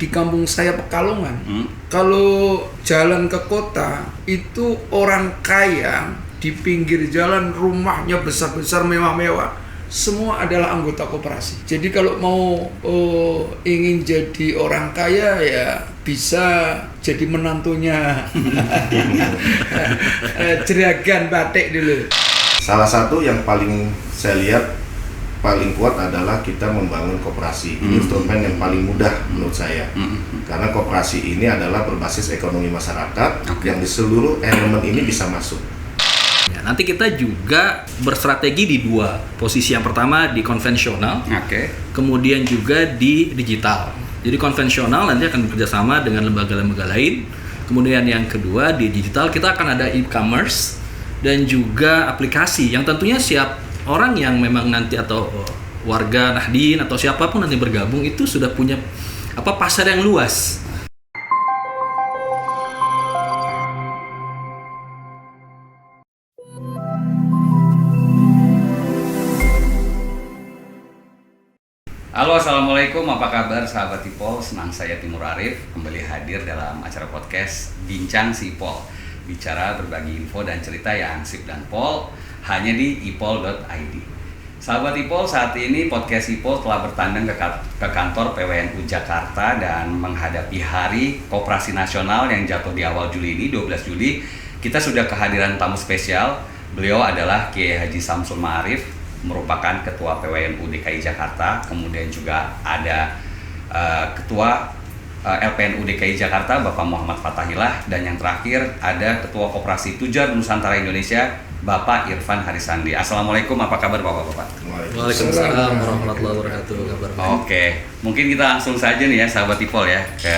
di kampung saya Pekalongan, kalau jalan ke kota itu orang kaya di pinggir jalan, rumahnya besar-besar, mewah-mewah, semua adalah anggota koperasi. Jadi kalau mau ingin jadi orang kaya ya bisa jadi menantunya Jeragan Batik dulu. Salah satu yang paling saya lihat paling kuat adalah kita membangun koperasi. Ini instrumen yang paling mudah menurut saya. Karena koperasi ini adalah berbasis ekonomi masyarakat yang di seluruh elemen ini bisa masuk. Ya, nanti kita juga berstrategi di dua posisi. Yang pertama di konvensional, kemudian juga di digital. Jadi konvensional nanti akan bekerjasama dengan lembaga-lembaga lain. Kemudian yang kedua di digital kita akan ada e-commerce dan juga aplikasi yang tentunya orang yang memang nanti atau warga Nahdien atau siapapun nanti bergabung itu sudah punya pasar yang luas. Halo, assalamualaikum, apa kabar sahabat IPOL? Senang saya Timur Arif kembali hadir dalam acara podcast Bincang si IPOL. Bicara berbagi info dan cerita yang sip dan pol hanya di ipol.id. Sahabat IPOL, saat ini podcast IPOL telah bertandang ke kantor PWNU Jakarta dan menghadapi Hari Koperasi Nasional yang jatuh di awal Juli ini, 12 Juli. Kita sudah kehadiran tamu spesial. Beliau adalah Kiai Haji Samsul Ma'arif, merupakan Ketua PWNU DKI Jakarta. Kemudian juga ada Ketua LPNU DKI Jakarta, Bapak Muhammad Fatahillah. Dan yang terakhir ada Ketua Koperasi Tujar Nusantara Indonesia, Bapak Irfan Harisandi. Assalamualaikum, apa kabar Bapak-Bapak? Waalaikumsalam warahmatullahi wabarakatuh. Oke, mungkin kita langsung saja nih ya sahabat IPOL ya ke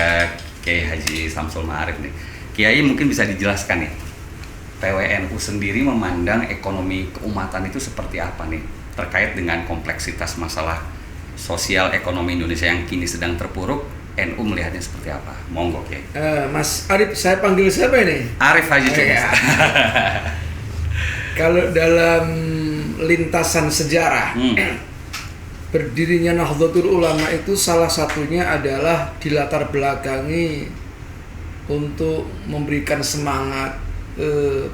Kiai Haji Samsul Ma'arif nih. Kiai mungkin bisa dijelaskan nih, PWNU sendiri memandang ekonomi keumatan itu seperti apa nih? Terkait dengan kompleksitas masalah sosial ekonomi Indonesia yang kini sedang terpuruk, NU melihatnya seperti apa? Monggo Kiai. Mas Arif, saya panggil siapa ini? Arif Haji ya. Kalau dalam lintasan sejarah, berdirinya Nahdlatul Ulama itu salah satunya adalah dilatar belakangi untuk memberikan semangat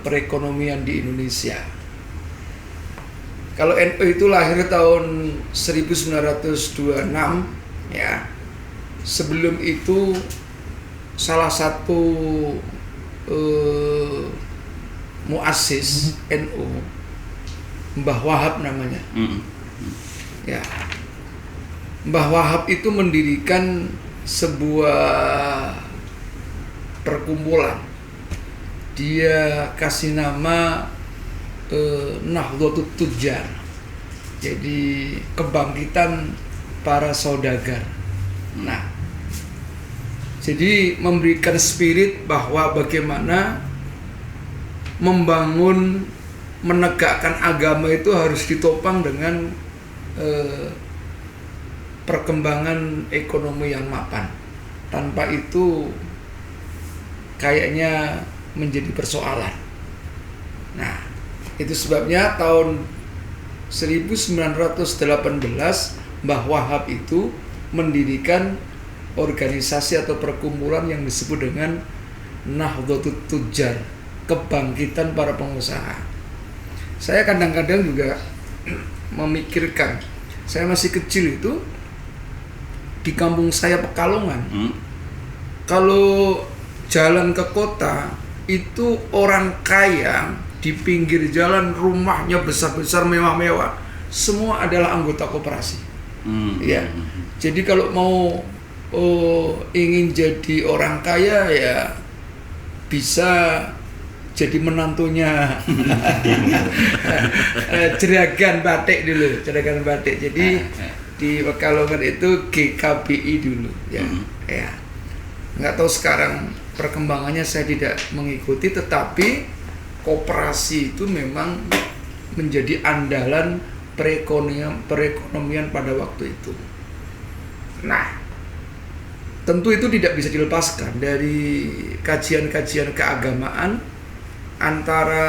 perekonomian di Indonesia. Kalau NU itu lahir tahun 1926 ya. Sebelum itu salah satu muassis NU, Mbah Wahab namanya. Ya. Mbah Wahab itu mendirikan sebuah perkumpulan. Dia kasih nama Nahdlatul Tujar. Jadi kebangkitan para saudagar. Nah, jadi memberikan spirit bahwa bagaimana membangun, menegakkan agama itu harus ditopang dengan perkembangan ekonomi yang mapan. Tanpa itu kayaknya menjadi persoalan. Nah, itu sebabnya tahun 1918 Mbah Wahab itu mendirikan organisasi atau perkumpulan yang disebut dengan Nahdlatul Tujar, kebangkitan para pengusaha. Saya kadang-kadang juga memikirkan, saya masih kecil itu di kampung saya Pekalongan, kalau jalan ke kota itu orang kaya di pinggir jalan, rumahnya besar-besar, mewah-mewah, semua adalah anggota koperasi. Ya. Jadi kalau mau ingin jadi orang kaya ya bisa jadi menantunya Jeragan Batik dulu, Jeragan Batik. Jadi di Pekalongan itu GKBI dulu ya. Ya. Nggak tahu sekarang perkembangannya, saya tidak mengikuti, tetapi koperasi itu memang menjadi andalan perekonomian pada waktu itu. Nah, tentu itu tidak bisa dilepaskan dari kajian-kajian keagamaan. Antara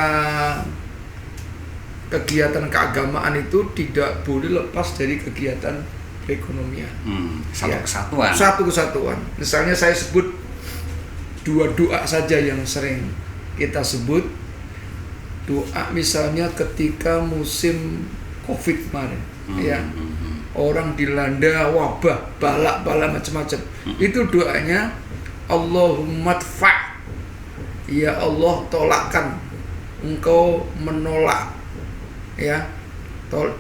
kegiatan keagamaan itu tidak boleh lepas dari kegiatan perekonomian. Satu Ya. kesatuan. Satu kesatuan. Misalnya saya sebut 2 doa saja yang sering kita sebut. Doa misalnya ketika musim Covid kemarin, ya. Orang dilanda wabah, bala macam-macam. Itu doanya Allahumma dfa'. Ya Allah, tolakkan. Engkau menolak. Ya.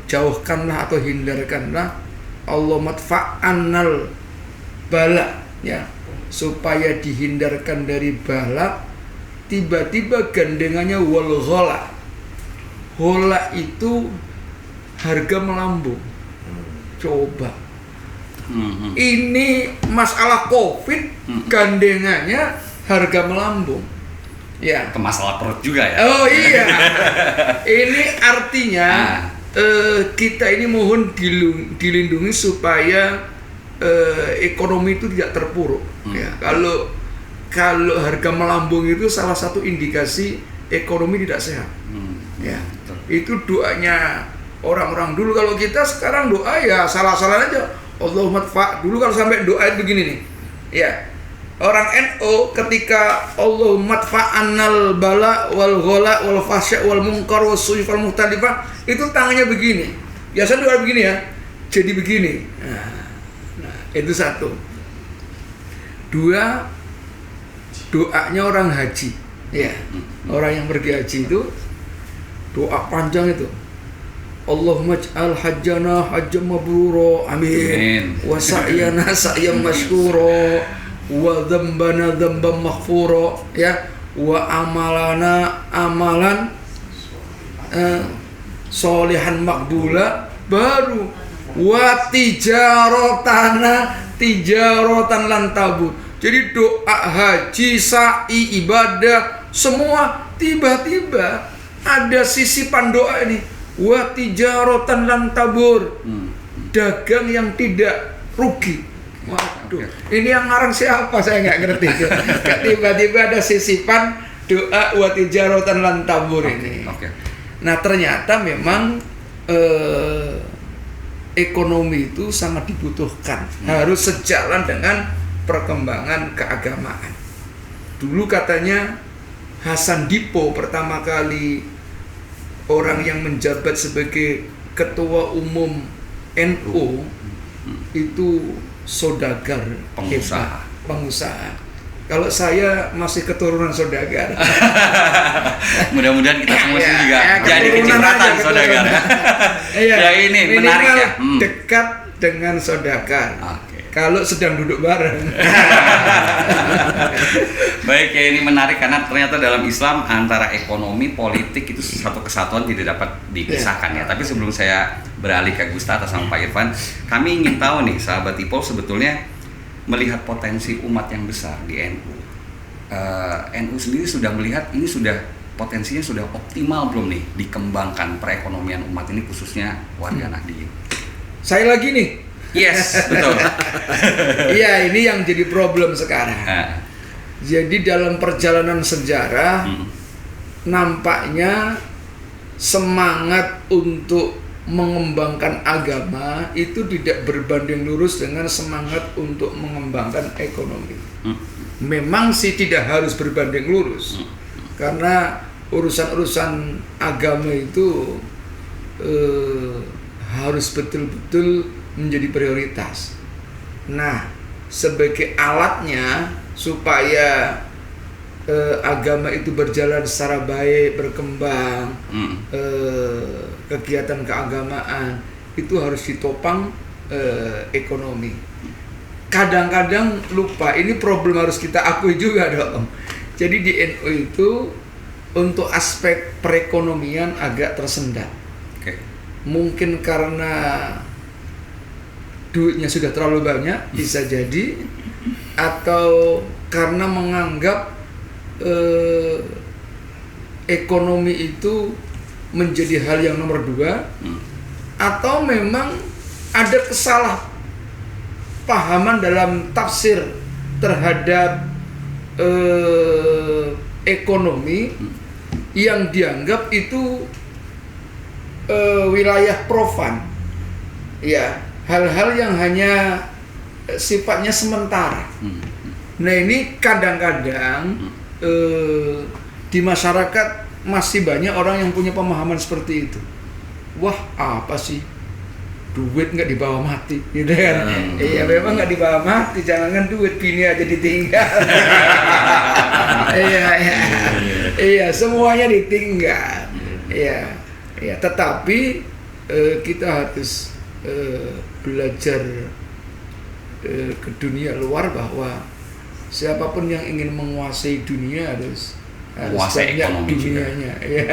Jauhkanlah atau hindarkanlah. Allahumma dfa' annal bala, ya. Supaya dihindarkan dari bala. Tiba-tiba gandengannya wal ghala. Ghala itu harga melambung. Coba. Ini masalah Covid, gandengannya harga melambung. Ya. Ke masalah perut juga ya. Oh iya. Ini artinya kita ini mohon dilindungi supaya ekonomi itu tidak terpuruk. Ya. Kalau harga melambung itu salah satu indikasi ekonomi tidak sehat. Ya. Itu doanya orang-orang dulu. Kalau kita sekarang doa ya salah-salah aja. Allahumma dfa'. Dulu kalau sampai doa itu begini nih. Ya. Orang NU ketika Allahumma dfa'annal bala wal ghala wal fasya wal munkar was su'i wal muhtalifah, itu tangannya begini. Biasa doa begini ya. Jadi begini. Nah, itu satu. 2, doanya orang haji. Ya. Orang yang pergi haji itu doa panjang itu. Allahumma ij'al hajjana hajjan mabrura, amin. Wa sa'yana sa'yan mashkura, wa dzambana dzamban maghfura, ya. Wa amalana amalan solihan maqbula, baru wa tijaratan lan tabur. Jadi doa haji, sa'i, ibadah semua tiba-tiba ada sisipan doa ini. Wa tijaratan lan tabur. Dagang yang tidak rugi. Waduh, ini yang ngarang siapa? Saya nggak ngerti. Tiba-tiba ada sisipan doa wa tijaratan lan tabur ini. Nah, ternyata memang ekonomi itu sangat dibutuhkan. Harus sejalan dengan perkembangan keagamaan. Dulu katanya Hasan Dipo pertama kali orang yang menjabat sebagai ketua umum NU itu saudagar, pengusaha. Kalau saya masih keturunan saudagar. Mudah-mudahan kita semua juga jadi kecipratan saudagar. Ya ini menarik ya. Dekat dengan saudagar. Kalau sedang duduk bareng. Baik ya, ini menarik karena ternyata dalam Islam antara ekonomi, politik itu satu kesatuan tidak dapat dipisahkan ya. Tapi sebelum saya beralih ke Gusta atau sama Pak Irfan, kami ingin tahu nih sahabat Ipol sebetulnya melihat potensi umat yang besar di NU. NU sendiri sudah melihat ini sudah potensinya sudah optimal belum nih dikembangkan perekonomian umat ini khususnya warga Nahdliyin. Saya lagi nih. Yes, betul. Iya, ini yang jadi problem sekarang. Jadi dalam perjalanan sejarah nampaknya semangat untuk mengembangkan agama itu tidak berbanding lurus dengan semangat untuk mengembangkan ekonomi. Memang sih tidak harus berbanding lurus, karena urusan-urusan agama itu harus betul-betul menjadi prioritas. Nah, sebagai alatnya supaya agama itu berjalan secara baik, berkembang, kegiatan keagamaan itu harus ditopang ekonomi. Kadang-kadang lupa, ini problem harus kita akui juga dong. Jadi di NU itu untuk aspek perekonomian agak tersendat. Mungkin karena duitnya sudah terlalu banyak, bisa jadi, atau karena menganggap ekonomi itu menjadi hal yang nomor 2, atau memang ada kesalahpahaman dalam tafsir terhadap ekonomi yang dianggap itu wilayah profan, ya. hal-hal yang hanya sifatnya sementara. Nah ini kadang-kadang di masyarakat masih banyak orang yang punya pemahaman seperti itu. Wah, apa sih? Duit nggak dibawa mati, gitu kan? Iya, memang nggak dibawa mati, jangankan duit, bini aja ditinggal. Iya, semuanya ditinggal. Iya, tetapi kita harus belajar ke dunia luar bahwa siapapun yang ingin menguasai dunia harus banyak dunianya. Ya.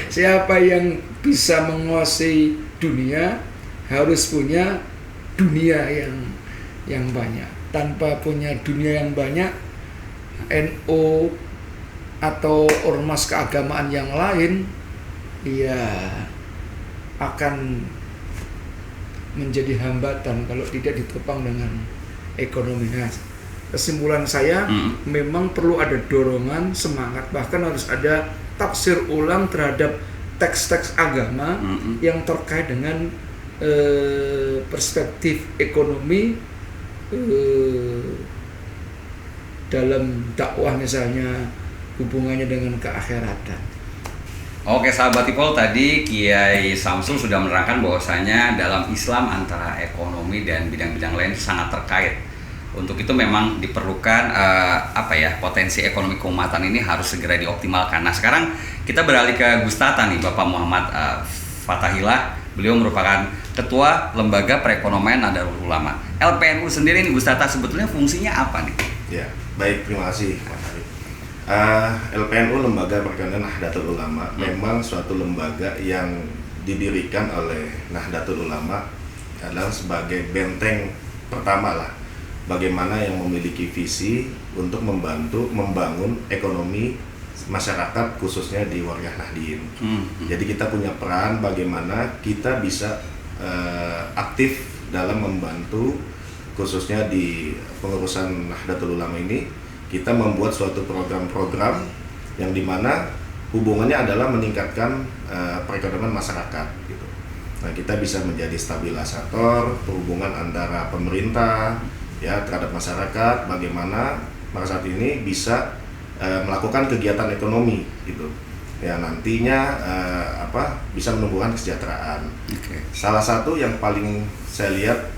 Siapa yang bisa menguasai dunia harus punya dunia yang banyak. Tanpa punya dunia yang banyak, NU atau ormas keagamaan yang lain akan menjadi hambatan kalau tidak ditopang dengan ekonominya. Kesimpulan saya, memang perlu ada dorongan, semangat, bahkan harus ada tafsir ulang terhadap teks-teks agama yang terkait dengan perspektif ekonomi dalam dakwah, misalnya hubungannya dengan keakhiratan. Oke sahabat Tipol, tadi Kiai Samsul sudah menerangkan bahwasanya dalam Islam antara ekonomi dan bidang-bidang lain itu sangat terkait. Untuk itu memang diperlukan potensi ekonomi keumatan ini harus segera dioptimalkan. Nah sekarang kita beralih ke Gus Tata nih, Bapak Muhammad Fathahillah. Beliau merupakan Ketua Lembaga Perekonomian Nahdlatul Ulama. LPNU sendiri nih Gus Tata, sebetulnya fungsinya apa nih? Ya, baik, terima kasih Mas Arif. LPNU Lembaga Perekonomian Nahdlatul Ulama memang suatu lembaga yang didirikan oleh Nahdlatul Ulama adalah sebagai benteng pertama lah, bagaimana yang memiliki visi untuk membangun ekonomi masyarakat khususnya di warga Nahdien. Jadi kita punya peran bagaimana kita bisa aktif dalam membantu khususnya di pengurusan Nahdlatul Ulama ini. Kita membuat suatu program-program yang dimana hubungannya adalah meningkatkan perekonomian masyarakat gitu. Nah, kita bisa menjadi stabilisator hubungan antara pemerintah terhadap masyarakat, bagaimana masyarakat ini bisa melakukan kegiatan ekonomi gitu. Ya nantinya bisa menumbuhkan kesejahteraan. Salah satu yang paling saya lihat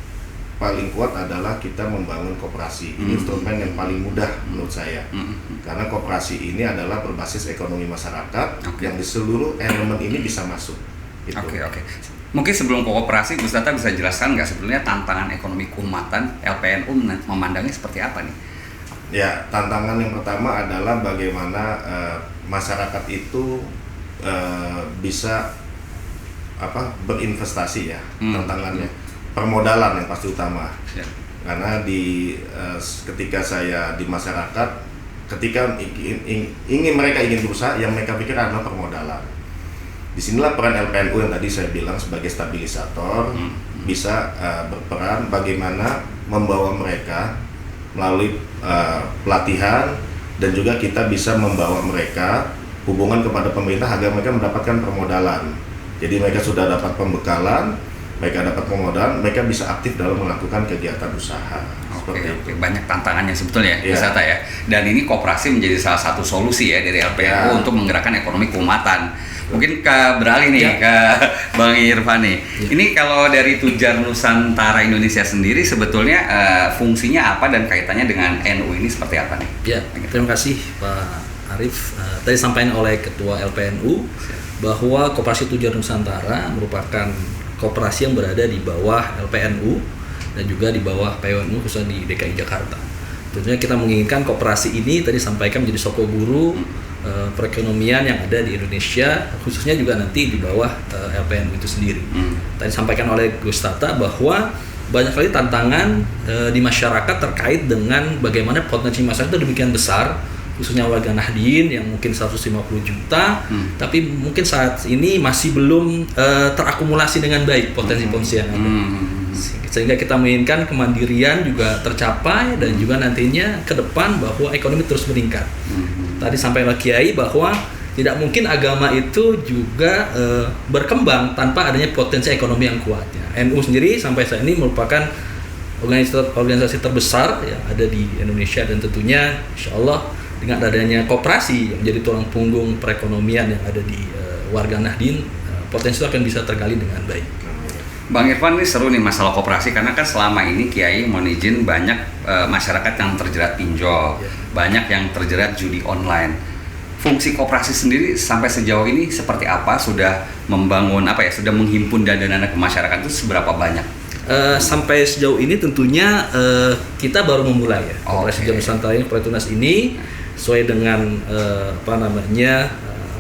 paling kuat adalah kita membangun koperasi. Ini instrumen yang paling mudah menurut saya. Karena koperasi ini adalah berbasis ekonomi masyarakat yang di seluruh elemen ini bisa masuk. Gitu. Oke. Mungkin sebelum ke koperasi, Gus Tata bisa jelaskan nggak sebetulnya tantangan ekonomi keumatan LPNU memandangnya seperti apa nih? Ya, tantangan yang pertama adalah bagaimana masyarakat itu bisa berinvestasi ya. Tantangannya permodalan yang pasti utama. Karena ketika saya di masyarakat, ketika mereka ingin berusaha, yang mereka pikir adalah permodalan. Disinilah peran LPNU yang tadi saya bilang sebagai stabilisator bisa berperan bagaimana membawa mereka melalui pelatihan, dan juga kita bisa membawa mereka hubungan kepada pemerintah agar mereka mendapatkan permodalan. Jadi mereka sudah dapat pembekalan, mereka dapat permodalan, mereka bisa aktif dalam melakukan kegiatan usaha. Oke. Banyak tantangannya sebetulnya ya, Tata ya. Dan ini koperasi menjadi salah satu solusi ya dari LPNU untuk menggerakkan ekonomi keumatan. Mungkin beralih nih ke Bang Irfan nih. Ini kalau dari Tujar Nusantara Indonesia sendiri sebetulnya fungsinya apa dan kaitannya dengan NU ini seperti apa nih? Ya, terima kasih Pak Arif. Tadi disampaikan oleh Ketua LPNU bahwa Koperasi Tujar Nusantara merupakan koperasi yang berada di bawah LPNU dan juga di bawah PWNU khususnya di DKI Jakarta. Tentunya kita menginginkan koperasi ini tadi sampaikan menjadi soko guru perekonomian yang ada di Indonesia, khususnya juga nanti di bawah LPNU itu sendiri. Tadi sampaikan oleh Gus Tata bahwa banyak sekali tantangan di masyarakat terkait dengan bagaimana potensi masyarakat itu demikian besar, khususnya warga Nahdien yang mungkin 150 juta, tapi mungkin saat ini masih belum terakumulasi dengan baik potensi-potensi yang ada. Sehingga kita menginginkan kemandirian juga tercapai dan juga nantinya ke depan bahwa ekonomi terus meningkat. Tadi sampai oleh Kiai bahwa tidak mungkin agama itu juga berkembang tanpa adanya potensi ekonomi yang kuat. Ya. NU sendiri sampai saat ini merupakan organisasi terbesar yang ada di Indonesia, dan tentunya insya Allah dengan adanya koperasi yang menjadi tulang punggung perekonomian yang ada di warga Nahdien, potensi itu akan bisa tergali dengan baik. Bang Irfan, ini seru nih masalah koperasi, karena kan selama ini Kiai mohon izin banyak masyarakat yang terjerat pinjol, banyak yang terjerat judi online. Fungsi koperasi sendiri sampai sejauh ini seperti apa? Sudah membangun sudah menghimpun dana ke masyarakat itu seberapa banyak? Sampai sejauh ini tentunya kita baru memulai ya. Koperasi Tujuan Nusantara ini, Proyek ini sesuai dengan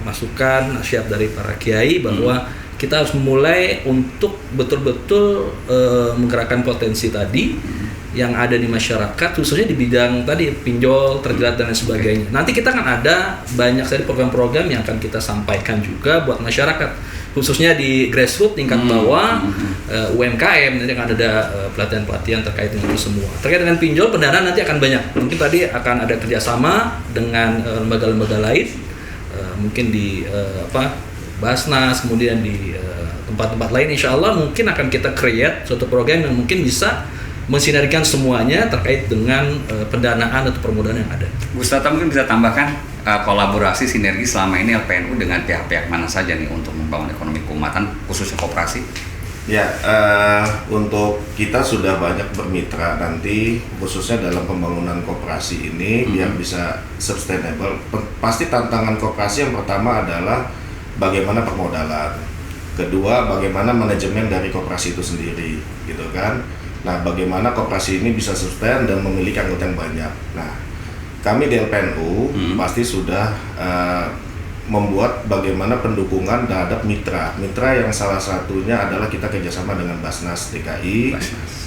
masukan nasihat dari para kiai bahwa kita harus memulai untuk betul-betul menggerakkan potensi tadi yang ada di masyarakat, khususnya di bidang tadi pinjol, terjerat dan lain sebagainya. Nanti kita akan ada banyak sekali program-program yang akan kita sampaikan juga buat masyarakat, khususnya di grassroots tingkat bawah, UMKM. Nanti akan ada pelatihan-pelatihan terkait dengan itu semua. Terkait dengan pinjol, pendanaan nanti akan banyak. Mungkin tadi akan ada kerjasama dengan lembaga-lembaga lain, mungkin di Basnas, kemudian di tempat-tempat lain. Insya Allah mungkin akan kita create suatu program yang mungkin bisa mensinergikan semuanya terkait dengan pendanaan atau permodalan yang ada. Gus Tata mungkin bisa tambahkan kolaborasi sinergi selama ini LPNU dengan pihak-pihak mana saja nih untuk membangun ekonomi keumatan khususnya koperasi? Ya, untuk kita sudah banyak bermitra nanti khususnya dalam pembangunan koperasi ini biar bisa sustainable. Pasti tantangan koperasi yang pertama adalah bagaimana permodalan, kedua bagaimana manajemen dari koperasi itu sendiri, gitu kan. Nah, bagaimana koperasi ini bisa sustain dan memiliki anggota yang banyak. Nah, kami di LPNU pasti sudah membuat bagaimana pendukungan terhadap mitra yang salah satunya adalah kita kerjasama dengan Basnas DKI.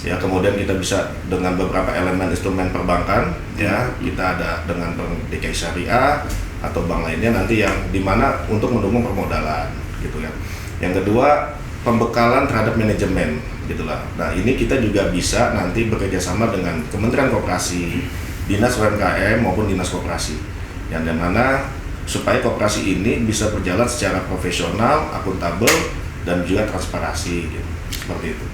Ya, kemudian kita bisa dengan beberapa elemen instrumen perbankan, ya kita ada dengan Bank DKI Syariah atau bank lainnya nanti yang dimana untuk mendukung permodalan, gitu ya. Yang kedua, pembekalan terhadap manajemen, gitulah. Nah, ini kita juga bisa nanti bekerja sama dengan Kementerian Koperasi, Dinas UMKM maupun Dinas Koperasi, yang dimana supaya koperasi ini bisa berjalan secara profesional, akuntabel, dan juga transparansi, gitu. Seperti itu.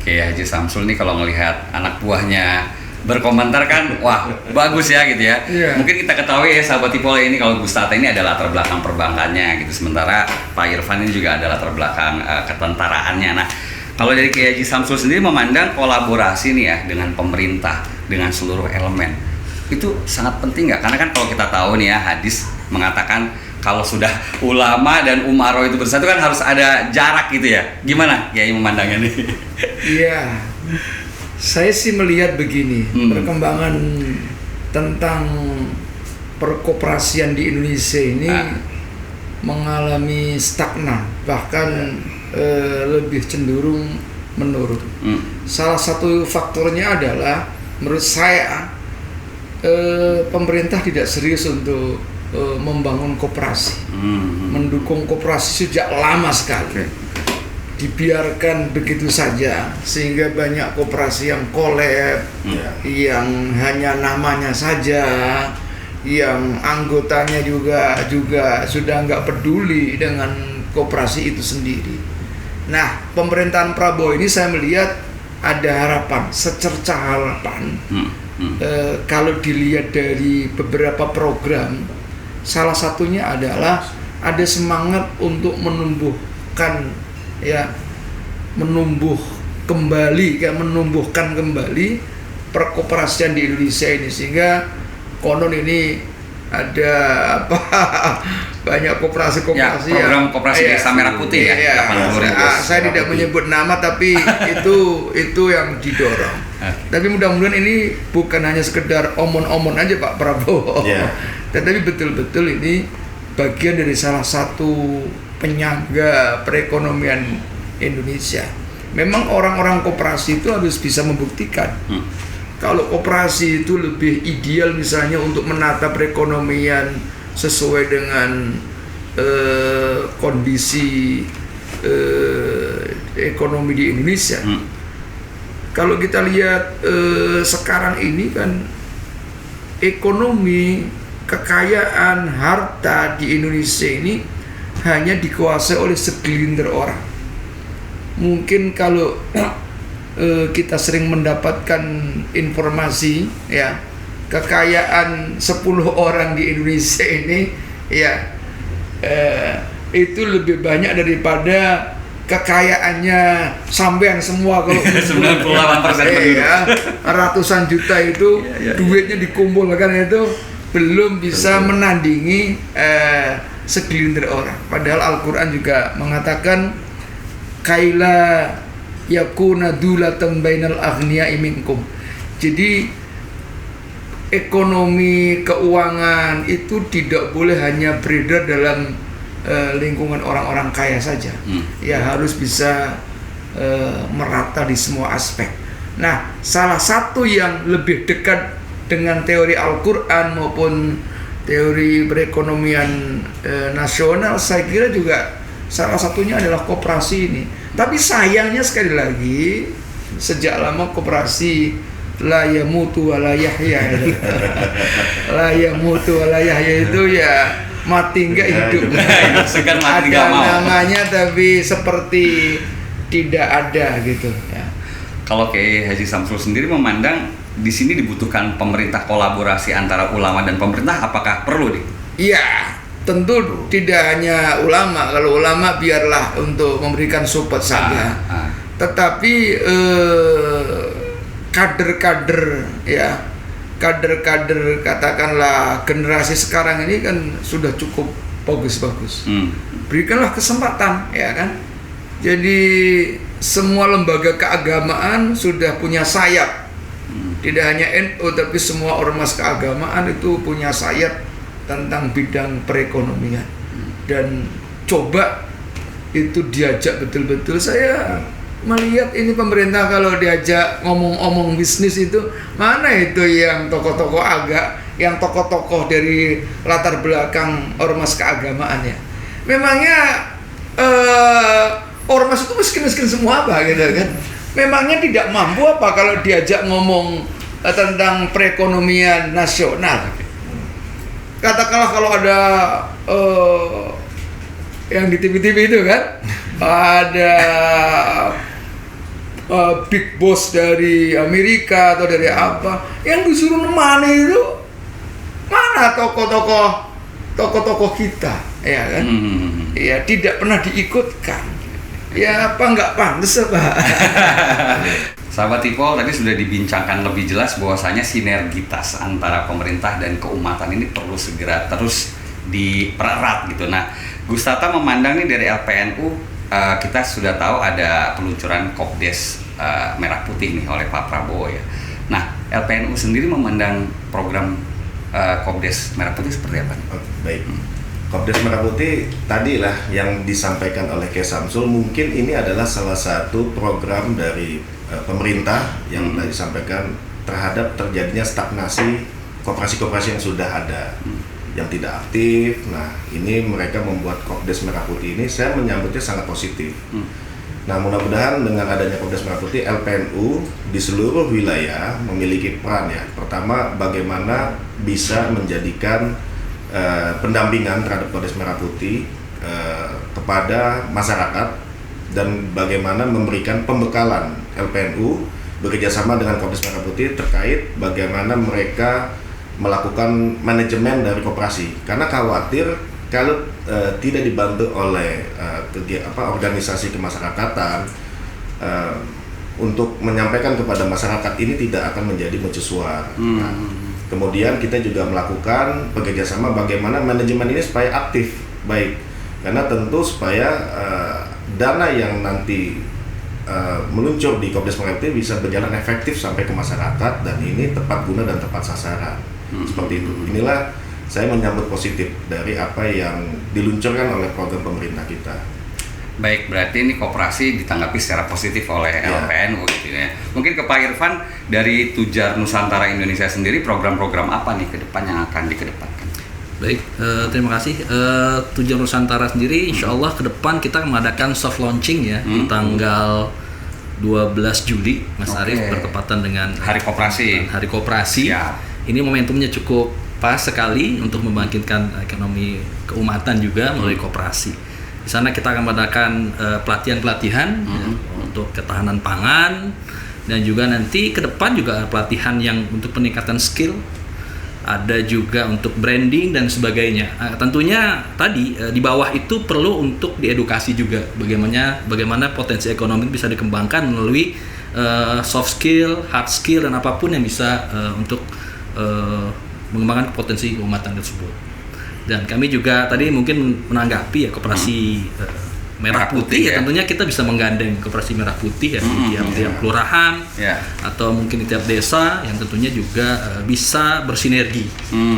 Oke, Haji Samsul nih kalau melihat anak buahnya berkomentar kan, wah bagus ya gitu ya. Yeah. Mungkin kita ketahui ya sahabat Tipol ini kalau Gus Tata ini ada latar belakang perbankannya gitu, sementara Pak Irfan ini juga ada latar belakang ketentaraannya. Nah, kalau dari Kiai Haji Samsul sendiri memandang kolaborasi nih ya dengan pemerintah, dengan seluruh elemen itu sangat penting nggak? Karena kan kalau kita tahu nih ya, hadis mengatakan kalau sudah ulama dan umaro itu bersatu kan harus ada jarak gitu ya. Gimana Kiai memandangnya nih? Iya. Saya sih melihat begini, perkembangan tentang perkoperasian di Indonesia ini mengalami stagnan, bahkan lebih cenderung menurun. Salah satu faktornya adalah menurut saya pemerintah tidak serius untuk membangun koperasi, mendukung koperasi sejak lama sekali. Dibiarkan begitu saja sehingga banyak koperasi yang kolab, yang hanya namanya saja, yang anggotanya juga sudah nggak peduli dengan koperasi itu sendiri. Nah, pemerintahan Prabowo ini saya melihat ada harapan, secerca harapan. Kalau dilihat dari beberapa program, salah satunya adalah ada semangat untuk menumbuhkan menumbuhkan kembali perkoperasian di Indonesia ini, sehingga konon ini ada banyak koperasi-koperasi program koperasi Desa Merah Putih saya tidak menyebut nama, tapi itu yang didorong. Tapi mudah-mudahan ini bukan hanya sekedar omon-omon aja Pak Prabowo, tetapi betul-betul ini bagian dari salah satu penyangga perekonomian Indonesia. Memang orang-orang koperasi itu harus bisa membuktikan kalau koperasi itu lebih ideal misalnya untuk menata perekonomian sesuai dengan kondisi ekonomi di Indonesia. Kalau kita lihat sekarang ini kan ekonomi kekayaan harta di Indonesia ini hanya dikuasai oleh segelintir orang. Mungkin kalau kita sering mendapatkan informasi ya, kekayaan 10 orang di Indonesia ini ya itu lebih banyak daripada kekayaannya sampean semua kalau 98% penduduk. Ya, ratusan juta itu duitnya dikumpulkan itu belum bisa menandingi segelintir orang. Padahal Al-Quran juga mengatakan kaila yakuna dulatan bainal aghniya'i minkum. Jadi ekonomi keuangan itu tidak boleh hanya beredar dalam lingkungan orang-orang kaya saja. Ya harus bisa merata di semua aspek. Nah, salah satu yang lebih dekat dengan teori Al-Quran maupun teori perekonomian nasional, saya kira juga salah satunya adalah koperasi ini. Tapi sayangnya sekali lagi, sejak lama koperasi la yamutu wa la yahya. La yamutu wa la yahya itu ya mati enggak hidup. Segan Ada mati enggak mau. namanya tapi seperti tidak ada gitu ya. Kalau kayak Haji Samsul sendiri memandang di sini dibutuhkan pemerintah, kolaborasi antara ulama dan pemerintah, apakah perlu nih? Iya, tentu tidak hanya ulama. Kalau ulama biarlah untuk memberikan support saja. Tetapi kader-kader ya, kader-kader katakanlah generasi sekarang ini kan sudah cukup bagus-bagus. Berikanlah kesempatan ya kan. Jadi semua lembaga keagamaan sudah punya sayap. Tidak hanya NU tapi semua ormas keagamaan itu punya sayap tentang bidang perekonomian. Dan coba itu diajak betul-betul. Saya melihat ini pemerintah kalau diajak ngomong-ngomong bisnis itu, mana itu yang tokoh-tokoh yang tokoh-tokoh dari latar belakang ormas keagamaan ya. Memangnya ormas itu miskin-miskin semua apa gitu kan? Memangnya tidak mampu apa kalau diajak ngomong tentang perekonomian nasional? Katakanlah kalau ada yang di TV-TV itu kan, ada big boss dari Amerika atau dari apa yang disuruh nemani itu, mana tokoh-tokoh kita ya kan? Ya tidak pernah diikutkan. Ya apa nggak pantas Pak? Sahabat Tipol, tadi sudah dibincangkan lebih jelas bahwasanya sinergitas antara pemerintah dan keumatan ini perlu segera terus dipererat gitu. Nah, Gus Tata memandang nih dari LPNU, kita sudah tahu ada peluncuran Kopdes Merah Putih nih oleh Pak Prabowo ya. Nah, LPNU sendiri memandang program Kopdes Merah Putih seperti apa? Baik. Kopdes Merah Putih tadilah yang disampaikan oleh K. Samsul, mungkin ini adalah salah satu program dari pemerintah yang tadi disampaikan terhadap terjadinya stagnasi koperasi-koperasi yang sudah ada, yang tidak aktif. Nah, ini mereka membuat Kopdes Merah Putih ini, saya menyambutnya sangat positif. Nah, mudah-mudahan dengan adanya Kopdes Merah Putih, LPNU di seluruh wilayah memiliki peran ya. Pertama, bagaimana bisa menjadikan pendampingan terhadap Kopdes Merah Putih kepada masyarakat, dan bagaimana memberikan pembekalan LPNU bekerjasama dengan Kopdes Merah Putih terkait bagaimana mereka melakukan manajemen dari koperasi, karena khawatir kalau tidak dibantu oleh organisasi kemasyarakatan untuk menyampaikan kepada masyarakat ini tidak akan menjadi mercusuar. Nah, kemudian kita juga melakukan bekerjasama bagaimana manajemen ini supaya aktif, baik, karena tentu supaya dana yang nanti meluncur di Kopdes Merah Putih bisa berjalan efektif sampai ke masyarakat dan ini tepat guna dan tepat sasaran. Seperti itu. Inilah saya menyambut positif dari apa yang diluncurkan oleh program pemerintah kita. Baik, berarti ini koperasi ditanggapi secara positif oleh LPNU gitu ya. Mungkin ke Pak Irfan, dari Tujar Nusantara Indonesia sendiri program-program apa nih ke depan yang akan dikedepankan? Baik, terima kasih. Tujar Nusantara sendiri insya Allah ke depan kita mengadakan soft launching ya di tanggal 12 Juli, Mas Arif, bertepatan dengan Hari Koperasi. Hari Koperasi. Siap. Ini momentumnya cukup pas sekali untuk membangkitkan ekonomi keumatan juga melalui koperasi. Di sana kita akan mengadakan pelatihan-pelatihan ya, untuk ketahanan pangan, dan juga nanti ke depan juga pelatihan yang untuk peningkatan skill, ada juga untuk branding dan sebagainya. Tentunya tadi di bawah itu perlu untuk diedukasi juga bagaimana potensi ekonomi bisa dikembangkan melalui soft skill, hard skill, dan apapun yang bisa untuk mengembangkan potensi keumatan tersebut. Dan kami juga tadi mungkin menanggapi ya koperasi Merah Putih ya, tentunya kita bisa menggandeng koperasi Merah Putih ya di tiap kelurahan atau mungkin di tiap desa yang tentunya juga bisa bersinergi.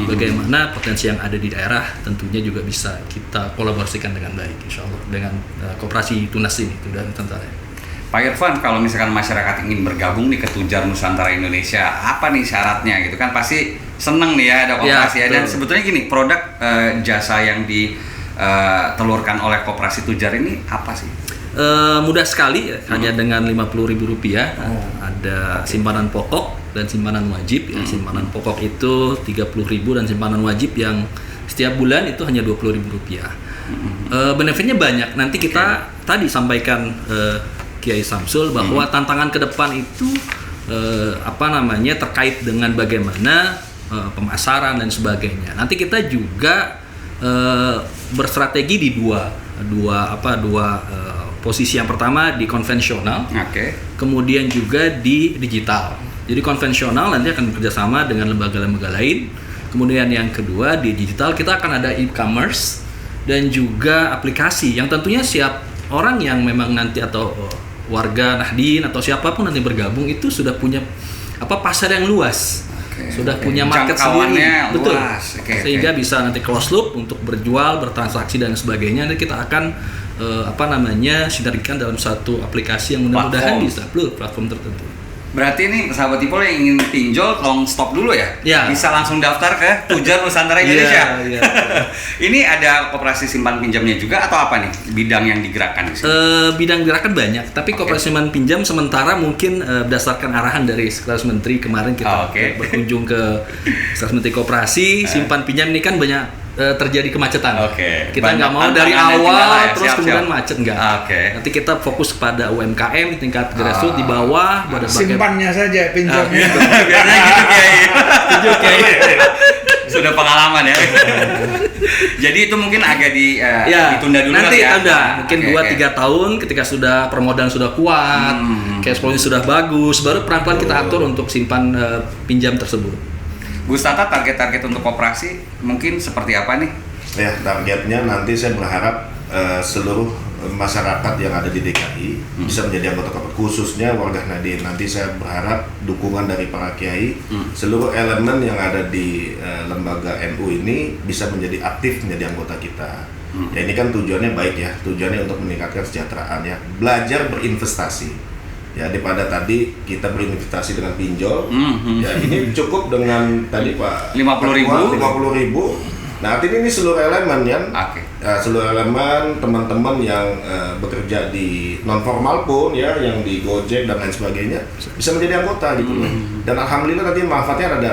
Bagaimana potensi yang ada di daerah tentunya juga bisa kita kolaborasikan dengan baik, insya Allah, dengan koperasi Tunas ini dan Nusantara. Pak Irfan, kalau misalkan masyarakat ingin bergabung nih ke Tujar Nusantara Indonesia, apa nih syaratnya gitu kan? Pasti seneng nih ya ada koperasi ya. Dan sebetulnya gini, produk jasa yang telurkan oleh koperasi Tujar ini apa sih? Mudah sekali ya, hanya dengan Rp50.000. Ada simpanan pokok dan simpanan wajib ya. Simpanan pokok itu Rp30.000 dan simpanan wajib yang setiap bulan itu hanya Rp20.000. Benefitnya banyak. Nanti kita tadi sampaikan Kiai Samsul bahwa tantangan ke depan itu terkait dengan bagaimana pemasaran dan sebagainya. Nanti kita juga berstrategi di dua posisi. Yang pertama di konvensional, kemudian juga di digital. Jadi konvensional nanti akan bekerjasama dengan lembaga-lembaga lain. Kemudian yang kedua di digital kita akan ada e-commerce dan juga aplikasi yang tentunya siap orang yang memang nanti atau warga Nahdien atau siapapun nanti bergabung itu sudah punya pasar yang luas. Sudah punya market sendiri, betul. Sehingga bisa nanti close loop untuk berjual, bertransaksi dan sebagainya. Nanti kita akan sinergikan dalam satu aplikasi yang mudah-mudahan bisa platform tertentu. Berarti ini sahabat Ipol yang ingin pinjol, tolong stop dulu ya. Bisa langsung daftar ke Tujar Nusantara Indonesia. Ini ada koperasi simpan pinjamnya juga atau apa nih bidang yang digerakkan di sini? Bidang gerakan banyak, tapi koperasi simpan pinjam sementara mungkin berdasarkan arahan dari Sekretaris Menteri kemarin kita berkunjung ke Sekretaris Menteri Koperasi. Simpan pinjam ini kan banyak terjadi kemacetan. Kita nggak mau dari awal terus kemudian macet, nggak. Nanti kita fokus pada UMKM di tingkat grassroots di bawah. Simpannya saja, pinjamnya. Biasanya gitu Kiai. Sudah pengalaman ya. Jadi itu mungkin agak ditunda dulu nanti ya. Mungkin 2-3 tahun ketika sudah permodalan sudah kuat, cash flow-nya sudah bagus, baru pelan-pelan kita atur untuk simpan pinjam tersebut. Gus Tata, target-target untuk koperasi mungkin seperti apa nih? Ya, targetnya nanti saya berharap seluruh masyarakat yang ada di DKI bisa menjadi anggota koperasi, khususnya warga Nahdien. Nanti saya berharap dukungan dari para kiai, seluruh elemen yang ada di lembaga NU ini bisa menjadi aktif menjadi anggota kita. Ya ini kan tujuannya baik ya, tujuannya untuk meningkatkan kesejahteraan ya, belajar berinvestasi. Ya daripada tadi kita berinvestasi dengan pinjol, ya ini cukup dengan tadi Pak 50.000. Nah artinya ini seluruh elemen ya, seluruh elemen teman-teman yang bekerja di non formal pun ya, yang di Gojek dan lain sebagainya bisa menjadi anggota gitu loh. Dan alhamdulillah tadi manfaatnya ada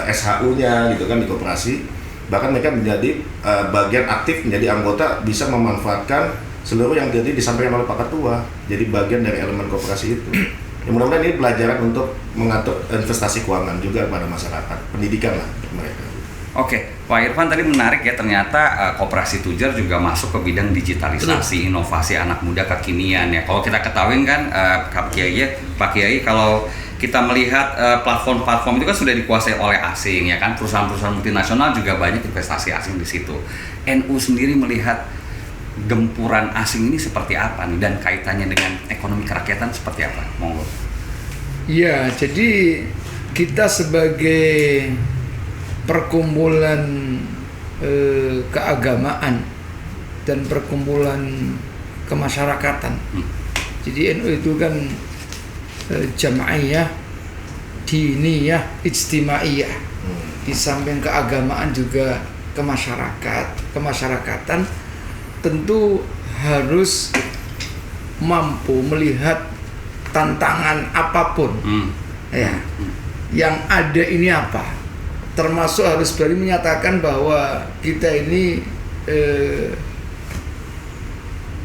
SHU-nya gitu kan di koperasi, bahkan mereka menjadi bagian aktif menjadi anggota, bisa memanfaatkan seluruh yang tadi disampaikan oleh Pak Ketua, jadi bagian dari elemen koperasi itu. Ya, mudah-mudahan ini pelajaran untuk mengatur investasi keuangan juga pada masyarakat, pendidikan lah untuk mereka. Pak Irfan tadi menarik ya, ternyata koperasi Tujar juga masuk ke bidang digitalisasi, inovasi anak muda kekinian ya. Kalau kita ketahui kan Pak Kiai, kalau kita melihat platform-platform itu kan sudah dikuasai oleh asing ya kan, perusahaan-perusahaan multinasional juga banyak investasi asing di situ. NU sendiri melihat gempuran asing ini seperti apa nih, dan kaitannya dengan ekonomi kerakyatan seperti apa? Monggo. Ya, jadi kita sebagai perkumpulan keagamaan dan perkumpulan kemasyarakatan. Jadi NU itu kan jamaiyah, diniyah, ijtimaiyah. Di samping keagamaan juga kemasyarakatan tentu harus mampu melihat tantangan apapun ya yang ada ini apa, termasuk harus berani menyatakan bahwa kita ini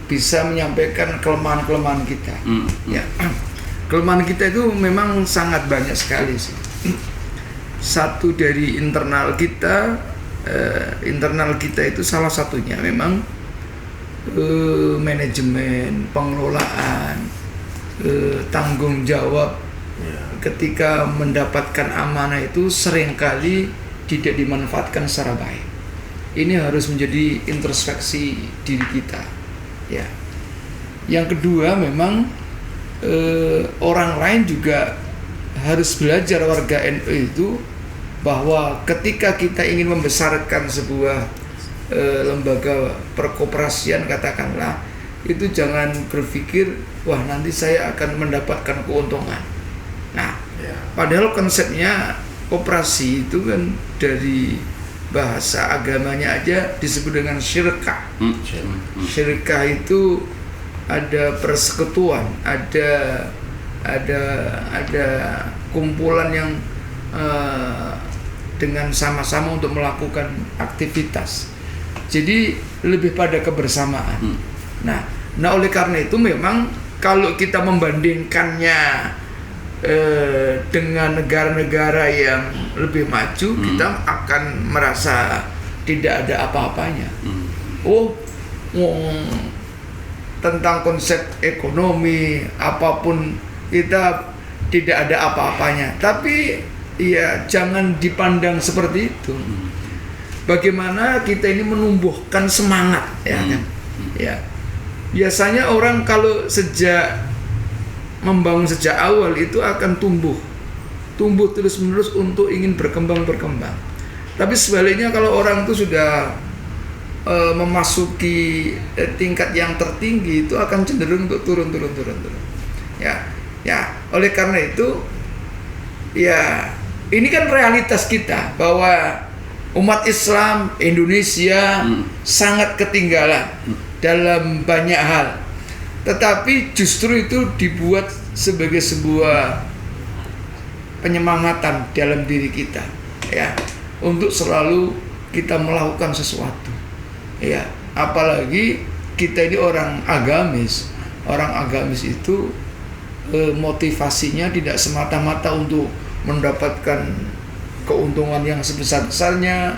bisa menyampaikan kelemahan-kelemahan kita. Ya. Kelemahan kita itu memang sangat banyak sekali sih. Satu dari internal kita itu salah satunya memang manajemen, pengelolaan, tanggung jawab ketika mendapatkan amanah itu seringkali tidak dimanfaatkan secara baik. Ini harus menjadi introspeksi diri kita. Ya. Yang kedua memang orang lain juga harus belajar, warga NU itu, bahwa ketika kita ingin membesarkan sebuah lembaga perkoperasian katakanlah, itu jangan berpikir wah nanti saya akan mendapatkan keuntungan. Nah, padahal konsepnya koperasi itu kan dari bahasa agamanya aja disebut dengan syirkah. Syirkah itu ada persekutuan, ada kumpulan yang dengan sama-sama untuk melakukan aktivitas. Jadi lebih pada kebersamaan. Nah oleh karena itu memang kalau kita membandingkannya dengan negara-negara yang lebih maju, kita akan merasa tidak ada apa-apanya. Tentang konsep ekonomi apapun kita tidak ada apa-apanya. Tapi ya jangan dipandang seperti itu. Bagaimana kita ini menumbuhkan semangat, ya kan? Ya. Biasanya orang kalau membangun sejak awal itu akan tumbuh terus-menerus untuk ingin berkembang. Tapi sebaliknya kalau orang itu sudah memasuki tingkat yang tertinggi, itu akan cenderung untuk turun. Ya, oleh karena itu ya ini kan realitas kita bahwa umat Islam Indonesia sangat ketinggalan dalam banyak hal. Tetapi justru itu dibuat sebagai sebuah penyemangatan dalam diri kita, ya, untuk selalu kita melakukan sesuatu, ya. Apalagi kita ini orang agamis. Orang agamis itu motivasinya tidak semata-mata untuk mendapatkan keuntungan yang sebesar-besarnya,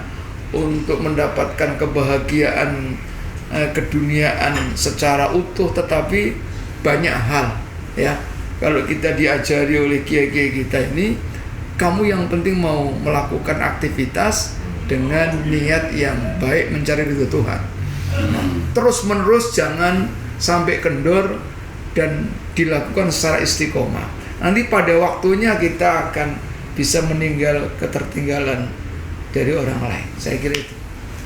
untuk mendapatkan kebahagiaan keduniaan secara utuh, tetapi banyak hal, ya. Kalau kita diajari oleh kiai-kiai kita ini, kamu yang penting mau melakukan aktivitas dengan niat yang baik mencari ridho Tuhan. Terus menerus jangan sampai kendor dan dilakukan secara istiqomah. Nanti pada waktunya kita akan bisa meninggal ketertinggalan dari orang lain. Saya kira itu.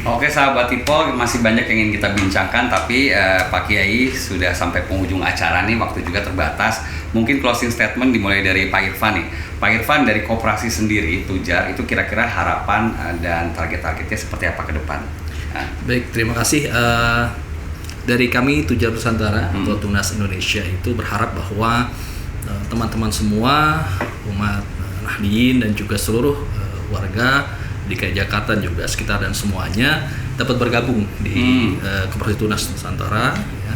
Oke sahabat Tipo, masih banyak yang ingin kita bincangkan, tapi Pak Kiai sudah sampai penghujung acara nih, waktu juga terbatas. Mungkin closing statement dimulai dari Pak Irfan nih. Pak Irfan, dari koperasi sendiri, Tujar, itu kira-kira harapan dan target-targetnya seperti apa ke depan? Baik, terima kasih. Dari kami Tujar Nusantara atau Tunas Indonesia itu berharap bahwa teman-teman semua, umat Nahdliyin dan juga seluruh warga DKI Jakarta dan juga sekitar dan semuanya dapat bergabung di Koperasi Tunas Nusantara, ya,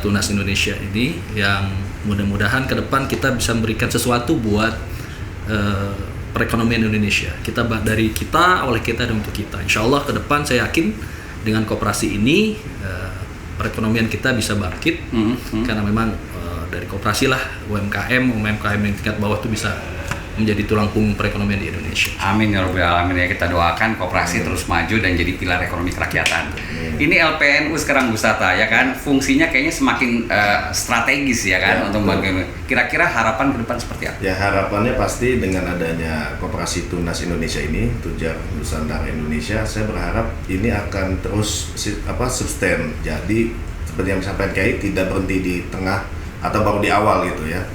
Tunas Indonesia ini, yang mudah-mudahan ke depan kita bisa memberikan sesuatu buat perekonomian Indonesia. Dari kita, oleh kita dan untuk kita. Insya Allah ke depan saya yakin dengan koperasi ini perekonomian kita bisa bangkit, karena memang dari koperasi lah UMKM yang tingkat bawah itu bisa menjadi tulang punggung perekonomian di Indonesia. Amin ya rabbal alamin, ya. Kita doakan koperasi terus maju dan jadi pilar ekonomi kerakyatan. Ini LPNU sekarang Bu Sata, ya kan, fungsinya kayaknya semakin strategis, ya kan, untuk membantu. Kira-kira harapan ke depan seperti apa? Ya, harapannya pasti dengan adanya Koperasi Tunas Indonesia ini, Tujar Nusantara Indonesia, saya berharap ini akan terus sustain. Jadi seperti yang disampaikan Kiai, tidak berhenti di tengah atau baru di awal gitu, ya.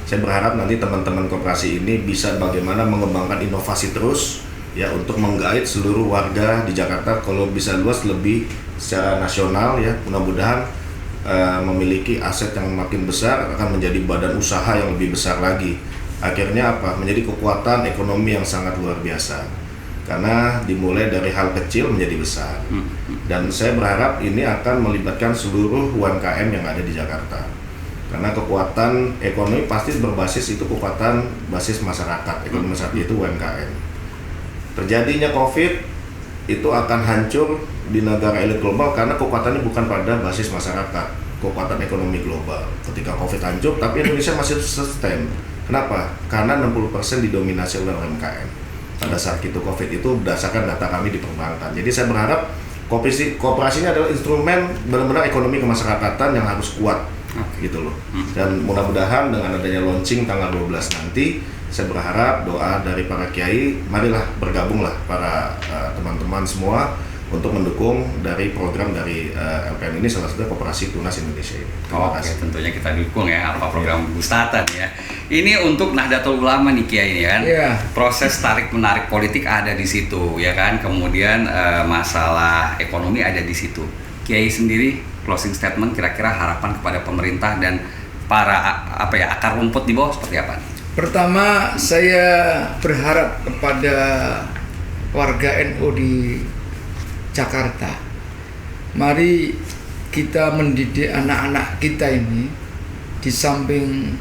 Saya berharap nanti teman-teman koperasi ini bisa bagaimana mengembangkan inovasi terus, ya, untuk menggait seluruh warga di Jakarta, kalau bisa luas lebih secara nasional, ya. Mudah-mudahan memiliki aset yang makin besar, akan menjadi badan usaha yang lebih besar lagi, akhirnya apa? Menjadi kekuatan ekonomi yang sangat luar biasa. Karena dimulai dari hal kecil menjadi besar. Dan saya berharap ini akan melibatkan seluruh UMKM yang ada di Jakarta. Karena kekuatan ekonomi pasti berbasis itu kekuatan basis masyarakat, ekonomi masyarakat itu UMKM. Terjadinya COVID itu akan hancur di negara elit global karena kekuatannya bukan pada basis masyarakat, kekuatan ekonomi global. Ketika COVID hancur, tapi Indonesia masih sustain. Kenapa? Karena 60% didominasi oleh UMKM. Pada saat itu COVID itu berdasarkan data kami di perbankan. Jadi saya berharap koperasi ini adalah instrumen benar-benar ekonomi kemasyarakatan yang harus kuat, gitu loh. Dan mudah-mudahan dengan adanya launching tanggal 12 nanti, saya berharap doa dari para kiai, marilah bergabunglah para teman-teman semua untuk mendukung dari program dari LPN ini, salah satunya Koperasi Tunas Indonesia ini. Terima kasih. Tentunya kita dukung ya apa program Gustatan ya. Ini untuk Nahdlatul Ulama nih Kiai ini kan. Yeah. Proses tarik menarik politik ada di situ ya kan. Kemudian masalah ekonomi ada di situ. Kiai sendiri closing statement kira-kira harapan kepada pemerintah dan para akar rumput di bawah seperti apa nih? Pertama, saya berharap kepada warga NU di Jakarta, mari kita mendidik anak-anak kita ini di samping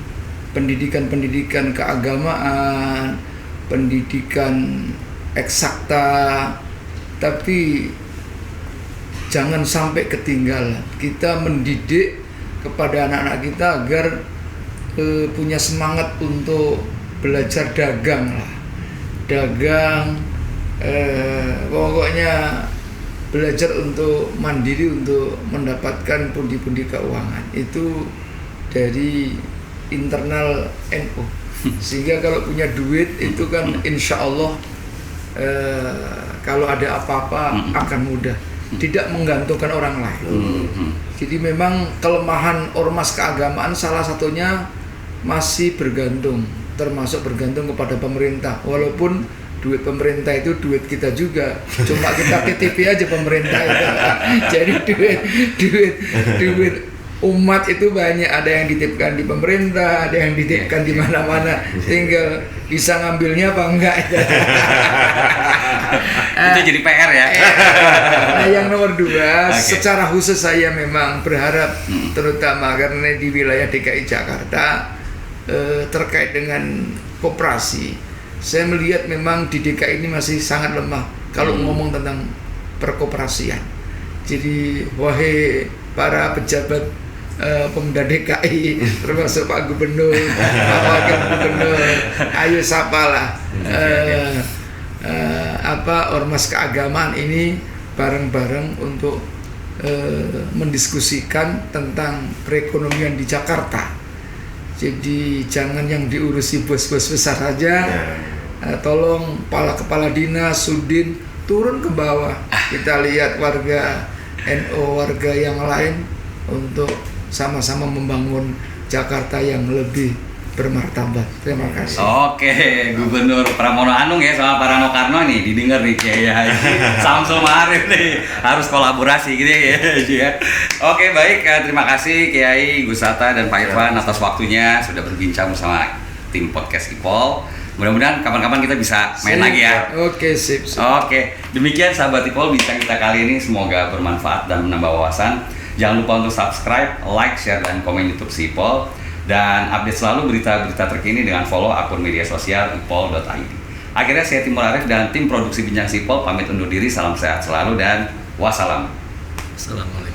pendidikan keagamaan, pendidikan eksakta, tapi jangan sampai ketinggalan. Kita mendidik kepada anak-anak kita agar punya semangat untuk belajar dagang lah, pokoknya belajar untuk mandiri, untuk mendapatkan pundi-pundi keuangan itu dari internal NU. Sehingga kalau punya duit itu kan insya Allah kalau ada apa-apa akan mudah, tidak menggantungkan orang lain. Jadi memang kelemahan ormas keagamaan salah satunya masih bergantung, termasuk bergantung kepada pemerintah. Walaupun duit pemerintah itu duit kita juga, cuma kita KTP aja pemerintah itu. Jadi duit umat itu banyak, ada yang dititipkan di pemerintah, ada yang dititipkan di mana-mana, tinggal bisa ngambilnya apa enggak. Itu jadi PR ya. Nah, yang nomor 2, secara khusus saya memang berharap terutama karena di wilayah DKI Jakarta terkait dengan koperasi, saya melihat memang di DKI ini masih sangat lemah kalau ngomong tentang perkoperasian. Jadi wahai para pejabat Pemda DKI, termasuk Pak Gubernur, Pak Wakil Gubernur, ayo sapalah ormas keagamaan ini bareng-bareng untuk mendiskusikan tentang perekonomian di Jakarta. Jadi jangan yang diurusi bos-bos besar saja, tolong kepala dinas, sudin turun ke bawah. Kita lihat warga NU, warga yang lain untuk sama-sama membangun Jakarta yang lebih bermartabat. Terima kasih. Oke, Gubernur Pramono Anung ya sama Parano Karno nih didengar nih Kiai Haji Samsul Ma'arif nih harus kolaborasi gitu ya. Oke, baik, terima kasih Kiai Gustata dan Pak Irfan atas waktunya sudah berbincang bersama tim podcast IPOL. Mudah-mudahan kapan-kapan kita bisa main lagi ya. Oke, sip. Oke, demikian sahabat IPOL bincang kita kali ini, semoga bermanfaat dan menambah wawasan. Jangan lupa untuk subscribe, like, share, dan komen YouTube si IPOL. Dan update selalu berita-berita terkini dengan follow akun media sosial ipol.id. Akhirnya saya Timur Arif dan tim produksi Bincang Sipol pamit undur diri. Salam sehat selalu dan wassalam. Assalamualaikum.